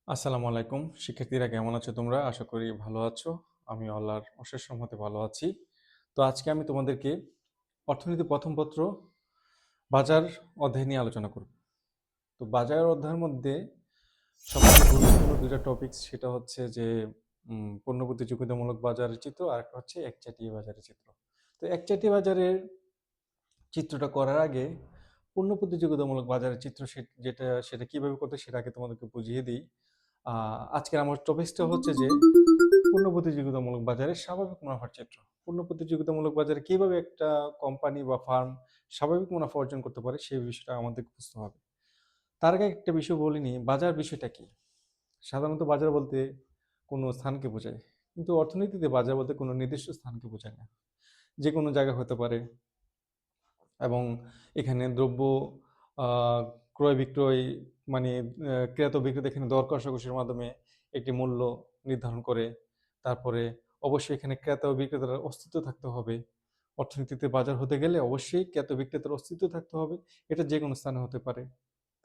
আসসালামু আলাইকুম শিক্ষার্থীরা, কেমন আছো তোমরা? আশা করি ভালো আছো। আমি আল্লাহর অশেষ রহমতে ভালো আছি। তো আজকে আমি তোমাদেরকে অর্থনীতি প্রথম পত্র বাজার অধ্যায় নিয়ে আলোচনা করব। তো বাজার অধ্যায়ের মধ্যে সবথেকে গুরুত্বপূর্ণ দুইটা টপিক, সেটা হচ্ছে যে পণ্য প্রতিযোগিতামূলক বাজারের চিত্র, আর একটা হচ্ছে একচাটিয়া বাজারের চিত্র। তো একচাটিয়া বাজারের চিত্রটা করার আগে পণ্য প্রতিযোগিতামূলক বাজারের চিত্র সেটা কিভাবে করতে সেটা আগে তোমাদেরকে বুঝিয়ে দিই। আজকের আমার টপিকসটা হচ্ছে যে পণ্য প্রতিযোগিতামূলক বাজারে স্বাভাবিক মুনাফার চিত্র। পণ্য প্রতিযোগিতামূলক বাজারে কিভাবে একটা কোম্পানি বা ফার্ম স্বাভাবিক মুনাফা অর্জন করতে পারে সেই বিষয়টা আমাদের বুঝতে হবে। তার আগে একটা বিষয় বলে নিই, বাজার বিষয়টা কি। সাধারণত বাজার বলতে কোনো স্থানকে বোঝায়, কিন্তু অর্থনীতিতে বাজার বলতে কোনো নির্দিষ্ট স্থানকে বোঝায় না, যে কোনো জায়গা হতে পারে। এবং এখানে দ্রব্য আহ, ক্রয় বিক্রয়, মানে ক্রেতা বিক্রেতা এখানে দর কষাকষির মাধ্যমে একটি মূল্য নির্ধারণ করে। তারপরে অবশ্যই এখানে ক্রেতা ও বিক্রেতার অস্তিত্ব থাকতে হবে। অর্থনীতিতে বাজার হতে গেলে অবশ্যই ক্রেতা বিক্রেতার অস্তিত্ব থাকতে হবে। এটা যে কোনো স্থানে হতে পারে।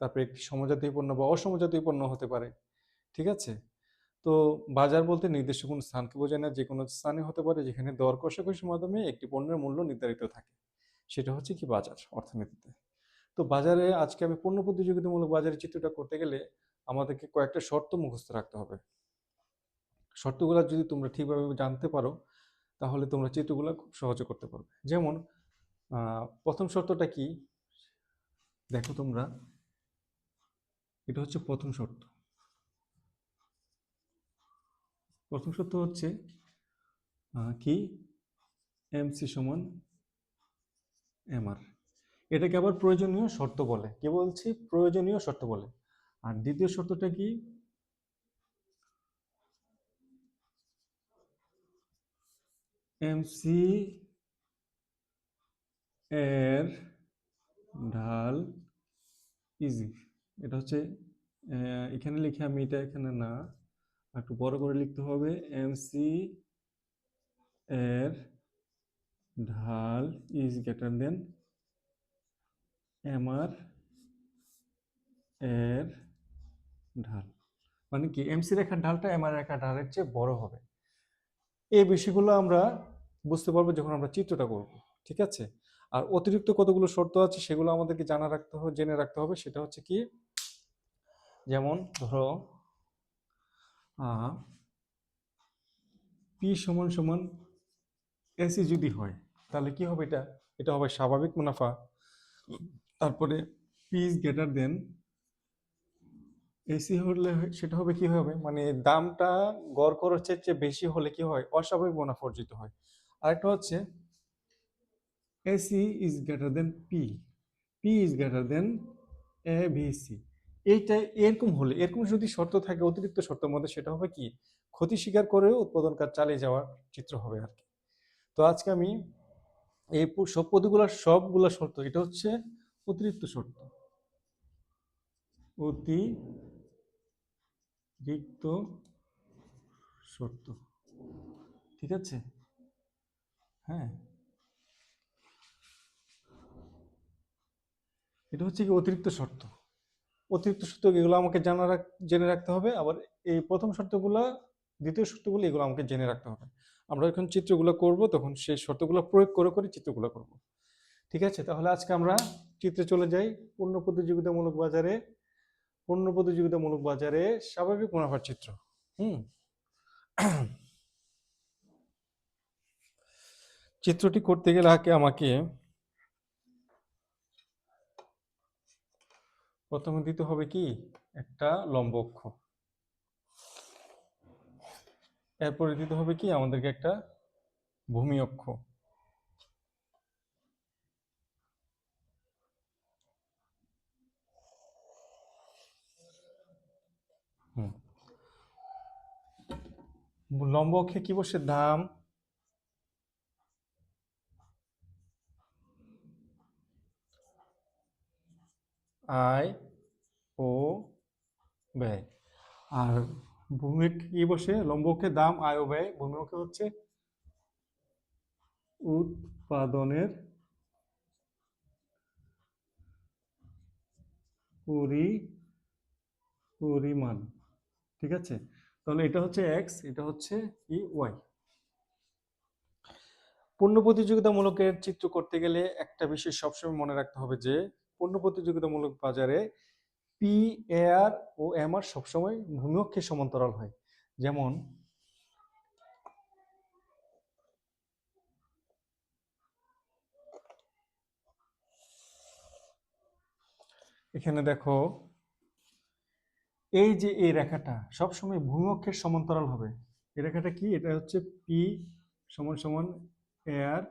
তারপরে একটি সমজাতীয় পণ্য বা অসমজাতীয় পণ্য হতে পারে। ঠিক আছে? তো বাজার বলতে নির্দিষ্ট কোনো স্থানকে বোঝায় না, যে কোনো স্থানে হতে পারে যেখানে দর কষাকষির মাধ্যমে একটি পণ্যের মূল্য নির্ধারিত থাকে। সেটা হচ্ছে কি বাজার অর্থনীতিতে। তো বাজারে আজকে আমি পণ্য প্রতিযোগিতামূলক বাজারের চিত্রটা করতে গেলে আমাদেরকে কয়েকটা শর্ত মুখস্থ রাখতে হবে। শর্তগুলো যদি তোমরা ঠিকভাবে জানতে পারো তাহলে তোমরা চিত্রগুলো খুব সহজে করতে পারবে। যেমন প্রথম শর্তটা কি, দেখো তোমরা, এটা হচ্ছে প্রথম শর্ত। প্রথম শর্ত হচ্ছে কি, এমসি সমান এমআর। এটাকে আবার প্রয়োজনীয় শর্ত বলে। কি বলছি? প্রয়োজনীয় শর্ত বলে। আর দ্বিতীয় শর্তটা কি, এমসি এর ঢাল ইজি। এটা হচ্ছে এখানে লিখে আমি এটা এখানে না, একটু বড় করে লিখতে হবে। এমসি এর ঢাল ইজ গ্রেটার দেন এমআর এর ঢাল। মানে কি, এমসি রেখার ঢালটা এমআর রেখার ঢালের চেয়ে বড় হবে। এই বিষয়গুলো আমরা বুঝতে পারবো যখন আমরা চিত্রটা করব। ঠিক আছে? আর অতিরিক্ত কতগুলো শর্ত আছে সেগুলো আমাদেরকে জানা রাখতে হবে, জেনে রাখতে হবে। সেটা হচ্ছে কি, যেমন ধরো পি সমান সমান এসি যদি হয় তাহলে কি হবে, এটা এটা হবে স্বাভাবিক মুনাফা। তারপরে P is greater then AC হলে সেটা হবে কি হবে, মানে দামটা গড় খরচের চেয়ে বেশি হলে কি হয়, অস্বাভাবিক মুনাফা অর্জিত হয়। আরেকটা হচ্ছে AC is greater than P, P is greater than A B C. এইটা এরকম হলে, এরকম যদি শর্ত থাকে অতিরিক্ত শর্তের মধ্যে, সেটা হবে কি, ক্ষতি স্বীকার করেও উৎপাদন কাজ চালিয়ে যাওয়ার চিত্র হবে আর কি। তো আজকে আমি এই সব পদগুলো সবগুলা শর্ত, এটা হচ্ছে অতিরিক্ত শর্ত, অতিরিক্ত শর্ত। ঠিক আছে? হ্যাঁ, এটা হচ্ছে কি অতিরিক্ত শর্ত। অতিরিক্ত শর্ত এগুলো আমাকে জেনে রাখতে হবে। আবার এই প্রথম শর্তগুলা, দ্বিতীয় শর্তগুলো, এগুলো আমাকে জেনে রাখতে হবে। আমরা যখন চিত্রগুলো করব তখন সেই শর্তগুলো প্রয়োগ করে করে চিত্রগুলো করব। ঠিক আছে? তাহলে আজকে আমরা চিত্রে চলে যাই। পণ্য প্রতিযোগিতামূলক বাজারে, পণ্য প্রতিযোগিতামূলক বাজারে স্বাভাবিক মুনাফার চিত্র। হুম। চিত্রটি করতে গেলে আগে আমাকে প্রথমে দিতে হবে কি, একটা লম্ব অক্ষ। এরপরে দিতে হবে কি আমাদেরকে একটা ভূমি অক্ষ। হুম। লম্ব অক্ষে কি বসে, দাম, আয় ও ব্যয়। আর ভূমি কি বসে, লম্ব অক্ষে দাম, আয় ও ব্যয়। ভূমি অক্ষে হচ্ছে উৎপাদনের পরিমাণ। ঠিক আছে, তাহলে এটা হচ্ছে এক্স, এটা হচ্ছে কি ওয়াই। পূর্ণ প্রতিযোগিতামূলকের চিত্র করতে গেলে একটা বিষয় সবসময় মনে রাখতে হবে যে পূর্ণ প্রতিযোগিতামূলক বাজারে পি আর ও এম আর সবসময় ভূমিঅক্ষে সমান্তরাল হয়। যেমন এখানে দেখো, এই যে এই রেখাটা সবসময় ভূমিঅক্ষের সমান্তরাল হবে। এই রেখাটা কি? এটা হচ্ছে পি সমান সমান এ আর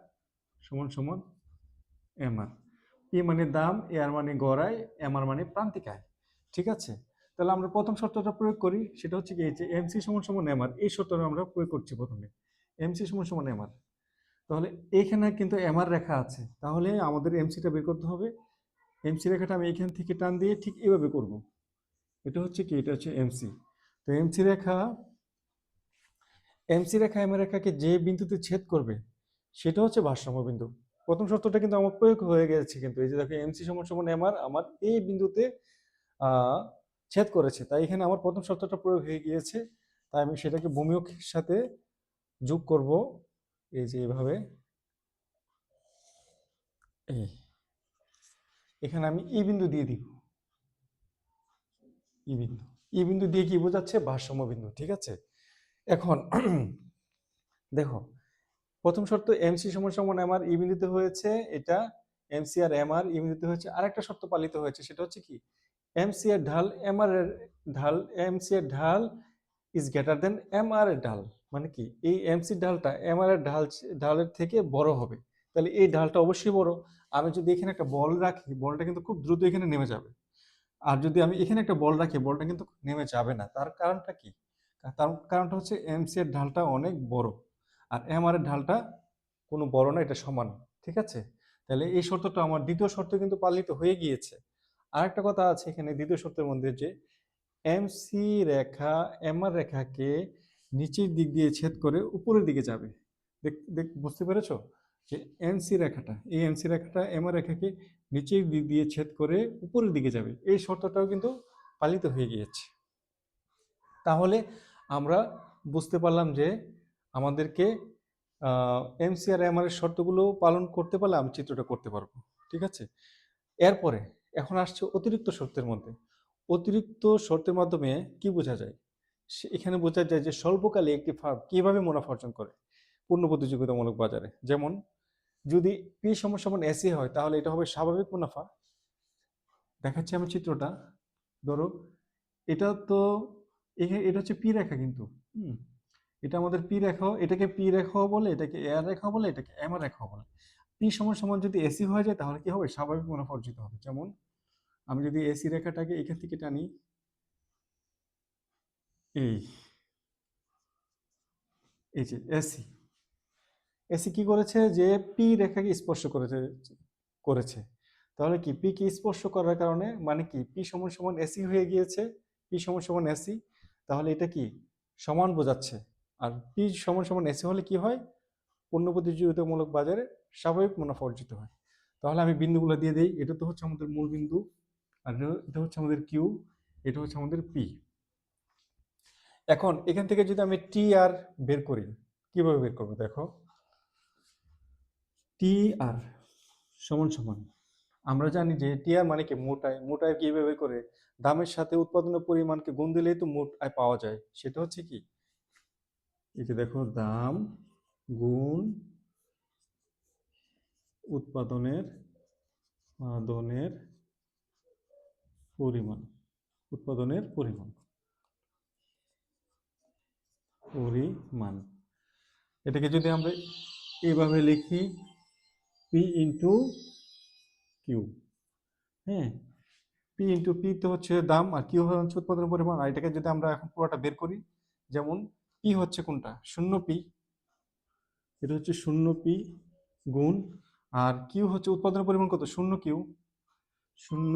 সমান সমান এম আর। পি মানে দাম, এ আর মানে গড়াই, এম আর মানে প্রান্তিকায়। ঠিক আছে, তাহলে আমরা প্রথম শর্তটা প্রয়োগ করি, সেটা হচ্ছে কি, এই যে এমসি সমান সমান এম আর, এই শর্তটা আমরা প্রয়োগ করছি প্রথমে। এমসি সমান সমান এম আর, তাহলে এখানে কিন্তু এম আর রেখা আছে, তাহলে আমাদের এমসিটা বের করতে হবে। এমসি রেখাটা আমি এখান থেকে টান দিয়ে ঠিক এভাবে করব। এটা হচ্ছে কি, এটা হচ্ছে এমসি। তো এমসি রেখা এম রেখাকে যে বিন্দুতে ছেদ করবে সেটা হচ্ছে ভারসাম্য বিন্দু। প্রথম শর্তটা কিন্তু আমার প্রয়োগ হয়ে গেছে, কিন্তু এই যে দেখো এমসি সমান সমান এম আর আমার এই বিন্দুতে ছেদ করেছে, তাই এখানে আমার প্রথম শর্তটা প্রয়োগ হয়ে গিয়েছে। তাই আমি সেটাকে ভূমিঅক্ষের সাথে যোগ করব, এই যে এভাবে। এই এখানে আমি ই বিন্দু দিয়ে দিব, ই বিন্দু। ই বিন্দু দিয়ে কি বোঝাচ্ছে? ভারসাম্য বিন্দু। ঠিক আছে, এখন দেখো, প্রথম শর্ত এমসি সমান সমান এম আর ই বিন্দুতে হয়েছে, এটা এমসি আর এম আর ই বিন্দুতে হয়েছে। আরেকটা শর্ত পালিত হয়েছে, সেটা হচ্ছে কি, এমসি এর ঢাল এম আর এর ঢাল, এমসি এর ঢাল is greater then M R এর ঢাল। মানে কি, এই এমসি ঢালটা এম আর এর ঢালের থেকে বড় হবে। তাহলে এই ঢালটা অবশ্যই বড়। আমি যদি এখানে একটা বল রাখি, বলটা কিন্তু খুব দ্রুত এখানে নেমে যাবে। আর যদি আমি এখানে একটা বল রাখি, বলটা কিন্তু নেমে যাবে না। তার কারণটা কি? তার কারণটা হচ্ছে এমসি এর ঢালটা অনেক বড়, আর এম আর এর ঢালটা কোনো বড় না, এটা সমান। ঠিক আছে, তাহলে এই শর্তটা আমার দ্বিতীয় শর্ত কিন্তু পালিত হয়ে গিয়েছে। আর একটা কথা আছে এখানে দ্বিতীয় শর্তের মধ্যে, যে এমসি রেখা এম আর রেখাকে নিচের দিক দিয়ে ছেদ করে উপরের দিকে যাবে। বুঝতে পেরেছো? যে এমসি রেখাটা, এই এমসি রেখাটা এম আর রেখাকে নিচের দিক দিয়ে ছেদ করে উপরের দিকে যাবে, এই শর্তটাও কিন্তু পালিত হয়ে গিয়েছে। তাহলে আমরা বুঝতে পারলাম যে আমাদেরকে এমসি আর এম আর এর শর্তগুলো পালন করতে পারলে আমি চিত্রটা করতে পারবো। ঠিক আছে, এরপরে এখন আসছে অতিরিক্ত শর্তের মধ্যে। অতিরিক্ত শর্তের মাধ্যমে কি বোঝা যায়? এখানে বোঝা যায় যে স্বল্পকালে একটি ফার্ম কিভাবে মুনাফা অর্জন করে পূর্ণ প্রতিযোগিতামূলক বাজারে। যেমন যদি পি সমান সমান এসি হয়, তাহলে এটা হবে স্বাভাবিক মুনাফা। দেখাচ্ছি আমি চিত্রটা। ধরো এটা তো, এটা হচ্ছে পি রেখা কিন্তু। হুম, এটা আমাদের পি রেখাও, এটাকে পি রেখাও বলে, এটাকে এর রেখাও বলে, এটাকে এম রেখাও বলে। পি সমান সমান যদি এসি হয়ে যায়, তাহলে কি হবে? স্বাভাবিক মুনাফা অর্জিত হবে। যেমন আমি যদি এসি রেখাটাকে এখান থেকে টানি, এই এই যে এসি, এসি কি করেছে? যে পি রেখাকে স্পর্শ করেছে করেছে তাহলে কি, পি কে স্পর্শ করার কারণে মানে কি, পি সমান সমান এসি হয়ে গিয়েছে। পি সমান সমান এসি, তাহলে এটা কি, সমান বোঝাচ্ছে। আর পি সমান সমান এসি হলে কি হয়? পণ্য প্রতিযোগিতামূলক বাজারে স্বাভাবিক মুনাফা অর্জিত হয়। তাহলে আমি বিন্দুগুলো দিয়ে দিই। এটা তো হচ্ছে আমাদের মূল বিন্দু, আর এটা হচ্ছে আমাদের কিউ, এটা হচ্ছে আমাদের পি। এখন এখান থেকে যদি আমি টি আর বের করি, কিভাবে বের করবো? দেখো, টি আর সমান সমান, আমরা জানি যে টি আর মানে কি, মোট আয়। মোট আয় কিভাবে করে? দামের সাথে উৎপাদনের পরিমাণকে গুণ দিলেই তো মোট আয় পাওয়া যায়। সেটা হচ্ছে কি, এই যে দেখো, দাম গুণ উৎপাদনের উৎপাদনের পরিমাণ, উৎপাদনের পরিমাণ, পরিমাণ। এটাকে যদি আমরা এইভাবে লিখি, পি ইন্টু কিউ। হ্যাঁ, পি ইন্টু পি তো হচ্ছে দাম, আর কিউ হচ্ছে উৎপাদনের পরিমাণ। আর এটাকে যদি আমরা এখন পুরোটা বের করি, যেমন পি হচ্ছে কোনটা? শূন্য পি, এটা হচ্ছে শূন্য পি গুণ, আর কিউ হচ্ছে উৎপাদনের পরিমাণ কত? শূন্য কিউ, শূন্য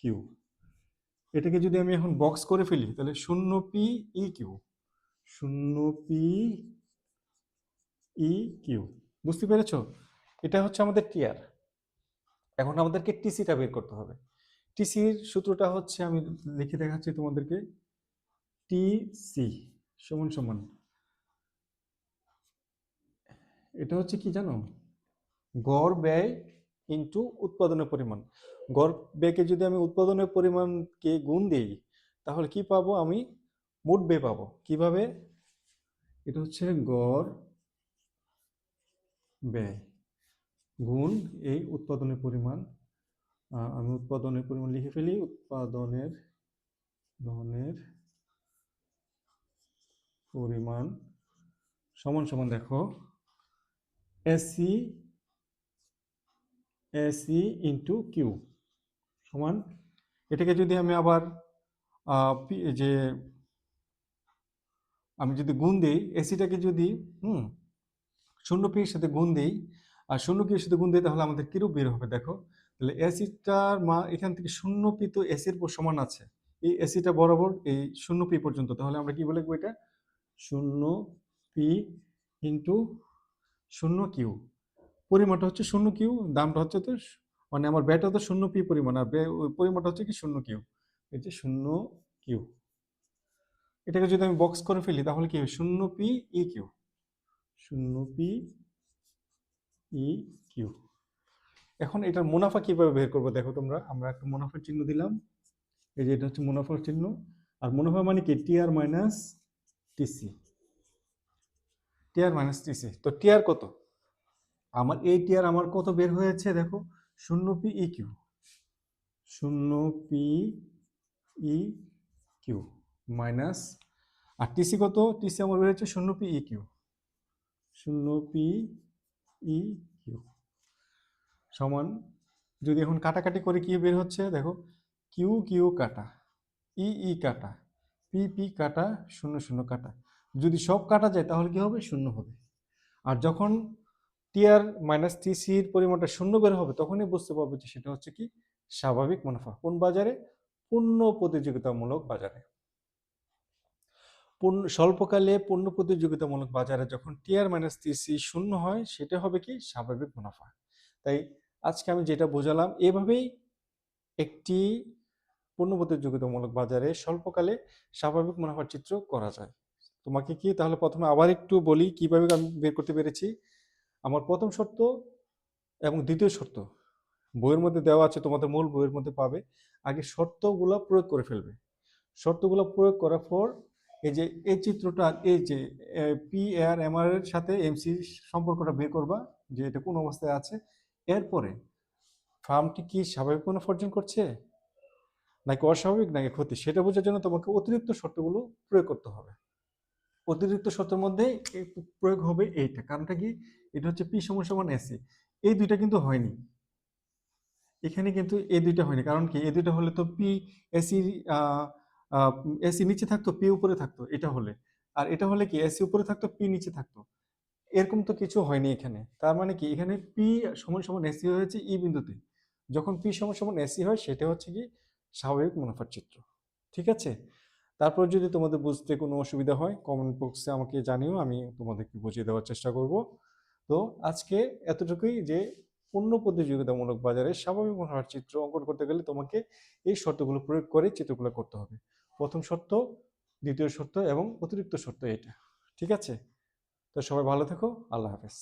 কিউ। এটাকে যদি আমি এখন বক্স করে ফেলি, তাহলে শূন্য পি ই কিউ, শূন্য পি ই কিউ। বুঝতে পেরেছো? এটা হচ্ছে আমাদের টিআর। এখন আমাদেরকে টিসিটা বের করতে হবে। টিসির সূত্রটা হচ্ছে, আমি লিখে দেখাচ্ছি তোমাদেরকে। টি সি সমান সমান, এটা হচ্ছে কি জানো, গড় ব্যয় ইন্টু উৎপাদনের পরিমাণ। গড় ব্যয়কে যদি আমি উৎপাদনের পরিমাণকে গুণ দিই তাহলে কি পাবো, আমি মোট ব্যয় পাবো। কিভাবে, এটা হচ্ছে গড় ব্যয় গুণ এই উৎপাদনের পরিমাণ। আমি উৎপাদনের পরিমাণ লিখে ফেলি, উৎপাদনের ধনের পরিমাণ সমান সমান দেখো এসি এসি ইন্টু কিউ সমান, এটাকে যদি আমি আবার যে আমি যদি গুণ দিই এসিটাকে যদি শূন্য পি এর সাথে গুণ দিই আর শূন্য কি এর সাথে গুণ দিই তাহলে আমাদের কিরূপ বের হবে দেখো। তাহলে এসিটার মা এখান থেকে শূন্য পি তো এসির সমান আছে, এই এসিটা বরাবর এই শূন্য পি পর্যন্ত, তাহলে আমরা কি বলে এটা শূন্য পি ইন্টু শূন্য কিউ। পরিমাণটা হচ্ছে শূন্য কিউ, দামটা হচ্ছে তো মানে আমার ব্যয়টা তো শূন্য পি পরিমাণ, আর ওই পরিমাণটা হচ্ছে কি শূন্য কিউ, এই যে শূন্য কিউ। এটাকে যদি আমি বক্স করে ফেলি তাহলে কি হবে, শূন্য পি ই কিউ, শূন্য পি ই কিউ। এখন এটার মুনাফা কিভাবে বের করবো দেখো তোমরা, আমরা একটা মুনাফার চিহ্ন দিলাম, এই যে এটা হচ্ছে মুনাফার চিহ্ন। আর মুনাফা মানে কি, TR minus TC, TR minus TC. তো টিআর কত, আমার এই টিআর আমার কত বের হয়েছে দেখো, শূন্য পি ই কিউ, শূন্য পি ই কিউ মাইনাস, আর টিসি কত, টিসি আমার বের হচ্ছে শূন্য পি ই কিউ, শূন্য পি ই কিউ সমান, যদি এখন কাটাকাটি করে কি বের হচ্ছে দেখো, কিউ কিউ কাটা, ই ই কাটা, পি পি কাটা, শূন্য শূন্য কাটা, যদি সব কাটা যায় তাহলে কি হবে, শূন্য হবে। আর যখন টিআর মাইনাস টিসির পরিমাণটা শূন্য বের হবে তখনই বুঝতে পারবে যে সেটা হচ্ছে কি স্বাভাবিক মুনাফা। কোন বাজারে, পূর্ণ প্রতিযোগিতামূলক বাজারে। স্বল্পকালে পূর্ণ প্রতিযোগিতামূলক বাজারে যখন টিআর মাইনাস টিসি শূন্য হয় সেটা হবে কি স্বাভাবিক মুনাফা। তাই আজকে আমি যেটা বোঝালাম এভাবেই একটি পূর্ণ প্রতিযোগিতামূলক বাজারে স্বল্পকালে স্বাভাবিক মুনাফার চিত্র করা যায়। তোমাকে কি তাহলে প্রথমে আবার একটু বলি কিভাবে আমি বের করতে পেরেছি। আমার প্রথম শর্ত এবং দ্বিতীয় শর্ত বইয়ের মধ্যে দেওয়া আছে, তোমাদের মূল বইয়ের মধ্যে পাবে। আগে শর্তগুলো প্রয়োগ করে ফেলবে, শর্তগুলো প্রয়োগ করার পর এই যে এই চিত্রটা, এই যে পি আর এম আর এর সাথে এমসি সম্পর্কটা বের করবা যে এটা কোন অবস্থায় আছে। এরপরে ফার্মটি কি স্বাভাবিক মুনাফা অর্জন করছে নাকি অস্বাভাবিক নাকি ক্ষতি, সেটা বোঝার জন্য তোমাকে অতিরিক্ত শর্তগুলো প্রয়োগ করতে হবে। অতিরিক্ত শর্তের মধ্যে প্রয়োগ হবে এইটা, কারণটা কি, এটা হচ্ছে পি সমান সমান এসি, এই দুইটা কিন্তু হয়নি এখানে, কিন্তু এই দুইটা হয়নি। কারণ কি, এই দুইটা হলে তো পি এসি এসি নিচে থাকতো পি উপরে থাকতো এটা হলে, আর এটা হলে কি এসি উপরে থাকতো পি নিচে থাকতো, এরকম তো কিছু হয়নি এখানে। তার মানে কি এখানে পি সমান সমান এসি হয়েছে ই বিন্দুতে, যখন পি সমান সমান এসি হয় সেটা হচ্ছে কি স্বাভাবিক মুনাফার চিত্র। ঠিক আছে, তারপর যদি তোমাদের বুঝতে কোনো অসুবিধা হয় কমেন্ট বক্সে আমাকে জানিও, আমি তোমাদেরকে বুঝিয়ে দেওয়ার চেষ্টা করব। তো আজকে এতটুকুই, যে পূর্ণ প্রতিযোগিতামূলক বাজারে স্বাভাবিক মুনাফার চিত্র অঙ্কন করতে গেলে তোমাকে এই শর্তগুলো প্রয়োগ করে চিত্রগুলো করতে হবে। প্রথম শর্ত, দ্বিতীয় শর্ত এবং অতিরিক্ত শর্ত এটা। ঠিক আছে, তো সবাই ভালো থেকো, আল্লাহ হাফেজ।